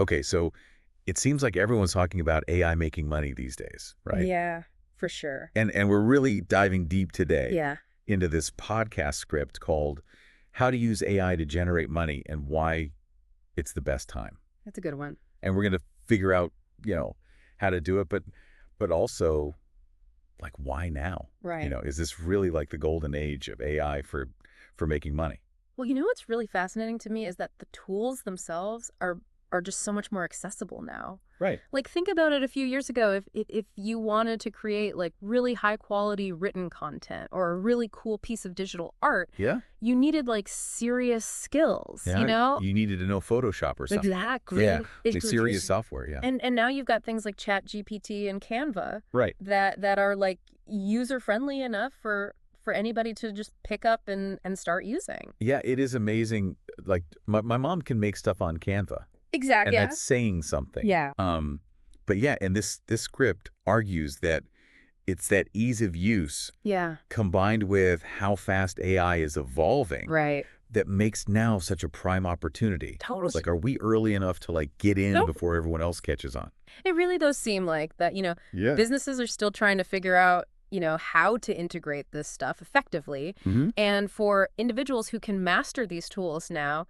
Okay, so it seems like everyone's talking about AI making money these days, right? Yeah, for sure. And we're really diving deep today Yeah, into this podcast script called How to Use AI to Generate Money and Why It's the Best Time. that's a good one. And we're going to figure out, how to do it, but also like why now? Right. Is this really like the golden age of AI for making money? Well, you know what's really fascinating to me is that the tools themselves are just so much more accessible now. Right. Like think about it a few years ago if you wanted to create like really high quality written content or a really cool piece of digital art, Yeah. you needed like serious skills, you Yeah. know? You needed to know Photoshop or something. Exactly. Yeah. Like serious Exactly. software. Yeah. And now you've got things like ChatGPT and Canva Right. that are like user friendly enough for anybody to just pick up and start using. Yeah. It is amazing. Like my mom can make stuff on Canva. Exactly. And Yeah. that's saying something. Yeah. But yeah, and this script argues that it's that ease of use Yeah. combined with how fast AI is evolving Right. that makes now such a prime opportunity. Totally. It's like, are we early enough to like get in Nope. before everyone else catches on? It really does seem like that, Yeah. businesses are still trying to figure out, how to integrate this stuff effectively. Hmm. And for individuals who can master these tools now,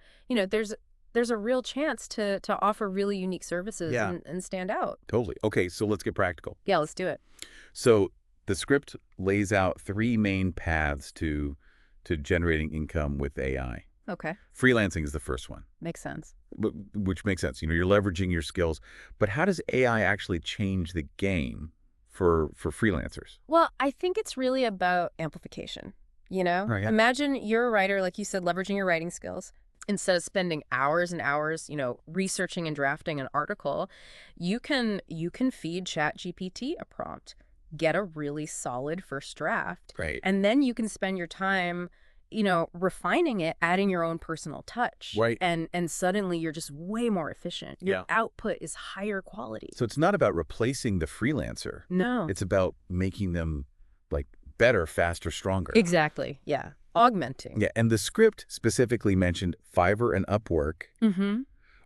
there's a real chance to offer really unique services Yeah. and stand out. Totally. Okay, so let's get practical. Yeah, let's do it. So the script lays out three main paths to generating income with AI. Okay. Freelancing is the first one. Makes sense. Which makes sense. You're leveraging your skills. But how does AI actually change the game for freelancers? Well, I think it's really about amplification, Right. Yeah. Imagine you're a writer, like you said, leveraging your writing skills. Instead of spending hours and hours, researching and drafting an article, you can feed ChatGPT a prompt, get a really solid first draft, Right. and then you can spend your time, refining it, adding your own personal touch. Right. And suddenly you're just way more efficient. Your Yeah. output is higher quality. So it's not about replacing the freelancer. No. It's about making them like better, faster, stronger. Exactly. Yeah. Augmenting. Yeah. And the script specifically mentioned Fiverr and Upwork. Mm-hmm.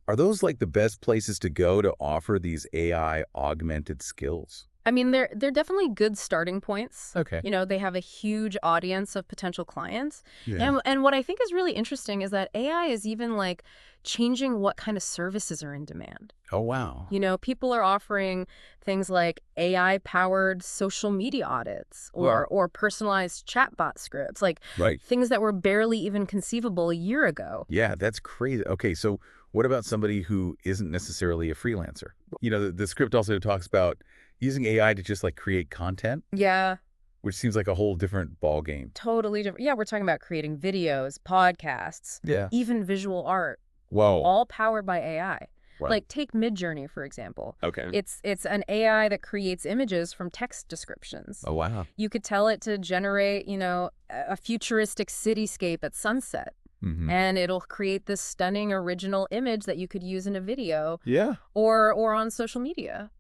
Are those like the best places to go to offer these AI augmented skills? I mean, they're definitely good starting points. Okay. They have a huge audience of potential clients. Yeah. And what I think is really interesting is that AI is even like changing what kind of services are in demand. Oh, wow. People are offering things like AI-powered social media audits Wow. or personalized chatbot scripts, like Right. things that were barely even conceivable a year ago. Yeah, that's crazy. Okay, so what about somebody who isn't necessarily a freelancer? The script also talks about using AI to just like create content, Yeah, which seems like a whole different ball game. totally different. Yeah, we're talking about creating videos, podcasts, Yeah. even visual art, Whoa. all powered by AI. Wow. Like take MidJourney, for example. Okay. It's an AI that creates images from text descriptions. Oh, wow. You could tell it to generate, a futuristic cityscape at sunset, Hmm. and it'll create this stunning original image that you could use in a video Yeah. or on social media.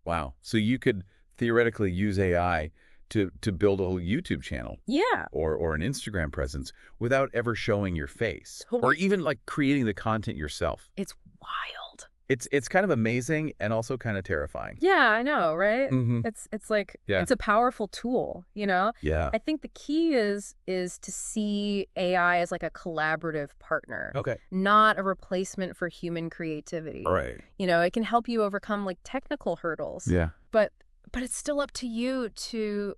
Wow. So you could theoretically use AI to build a whole YouTube channel Yeah. or an Instagram presence without ever showing your face or Totally. even like creating the content yourself. It's wild. It's kind of amazing and also kind of terrifying. Yeah, I know, right? Hmm. It's like Yeah. it's a powerful tool, Yeah. I think the key is to see AI as like a collaborative partner, Okay. not a replacement for human creativity. All right. It can help you overcome like technical hurdles, Yeah. but it's still up to you to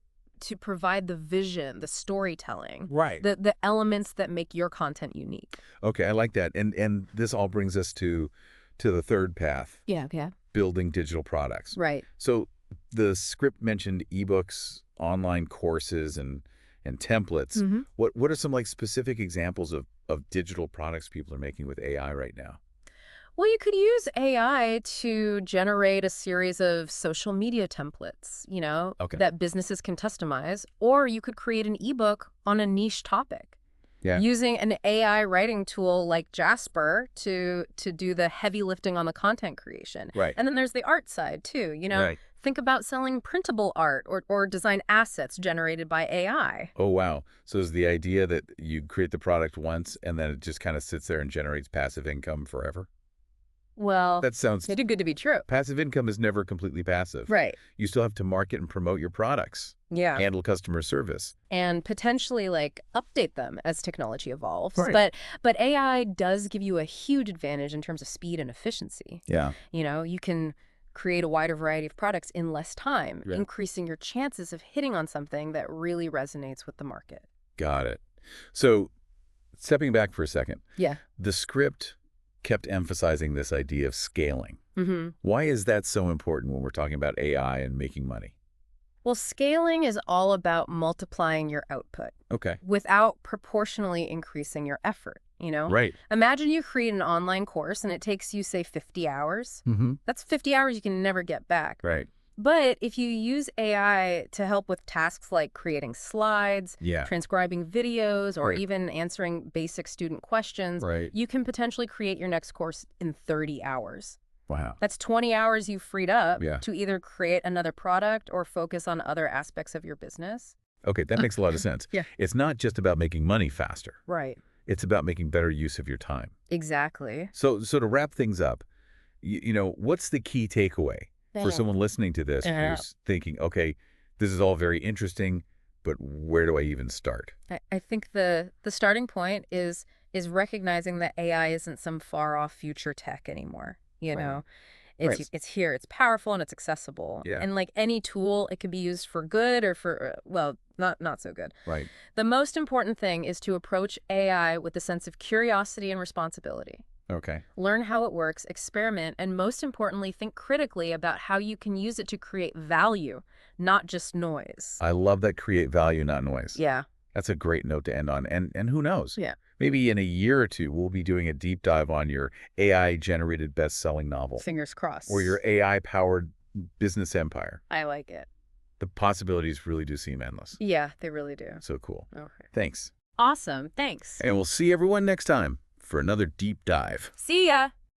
provide the vision, the storytelling, Right. the elements that make your content unique. Okay, I like that. And this all brings us to the third path, Yeah, building digital products. right. So the script mentioned ebooks, online courses, and templates. Mhm. What are some like specific examples of digital products people are making with AI right now? Well, you could use AI to generate a series of social media templates, Okay. that businesses can customize, or you could create an ebook on a niche topic. Yeah. Using an AI writing tool like Jasper to do the heavy lifting on the content creation. Right. And then there's the art side too, Right. Think about selling printable art or design assets generated by AI. Oh, wow. So is the idea that you create the product once and then it just kind of sits there and generates passive income forever? Well, That sounds too good to be true. passive income is never completely passive. Right. You still have to market and promote your products, Yeah. handle customer service. And potentially like update them as technology evolves. Right. But AI does give you a huge advantage in terms of speed and efficiency. Yeah. You can create a wider variety of products in less time, Yeah. increasing your chances of hitting on something that really resonates with the market. Got it. So stepping back for a second, Yeah. the script kept emphasizing this idea of scaling. Mm-hmm. Why is that so important when we're talking about AI and making money? Well, scaling is all about multiplying your output Okay. without proportionally increasing your effort. Right. Imagine you create an online course and it takes you, say, 50 hours. Mm-hmm. That's 50 hours you can never get back. Right. But if you use AI to help with tasks like creating slides, Yeah. transcribing videos, or Right. even answering basic student questions, Right. you can potentially create your next course in 30 hours. Wow. That's 20 hours you've freed up Yeah. to either create another product or focus on other aspects of your business. Okay, that makes a lot of sense. Yeah. It's not just about making money faster. Right. It's about making better use of your time. Exactly. So to wrap things up, what's the key takeaway for someone listening to this who's thinking, okay, this is all very interesting, but where do I even start? I think the starting point is recognizing that AI isn't some far off future tech anymore. Right. It's Right. it's here, it's powerful, and it's accessible. Yeah. And like any tool, it can be used for good or for well, not so good. Right. The most important thing is to approach AI with a sense of curiosity and responsibility. Okay. Learn how it works, experiment, and most importantly, think critically about how you can use it to create value, not just noise. I love that create value, not noise. Yeah. That's a great note to end on. And who knows? Yeah. Maybe in a year or two, we'll be doing a deep dive on your AI-generated best-selling novel Fingers crossed. or your AI-powered business empire. I like it. The possibilities really do seem endless. Yeah, they really do. So cool. Okay. Thanks. Awesome. Thanks. And we'll see everyone next time for another deep dive. See ya.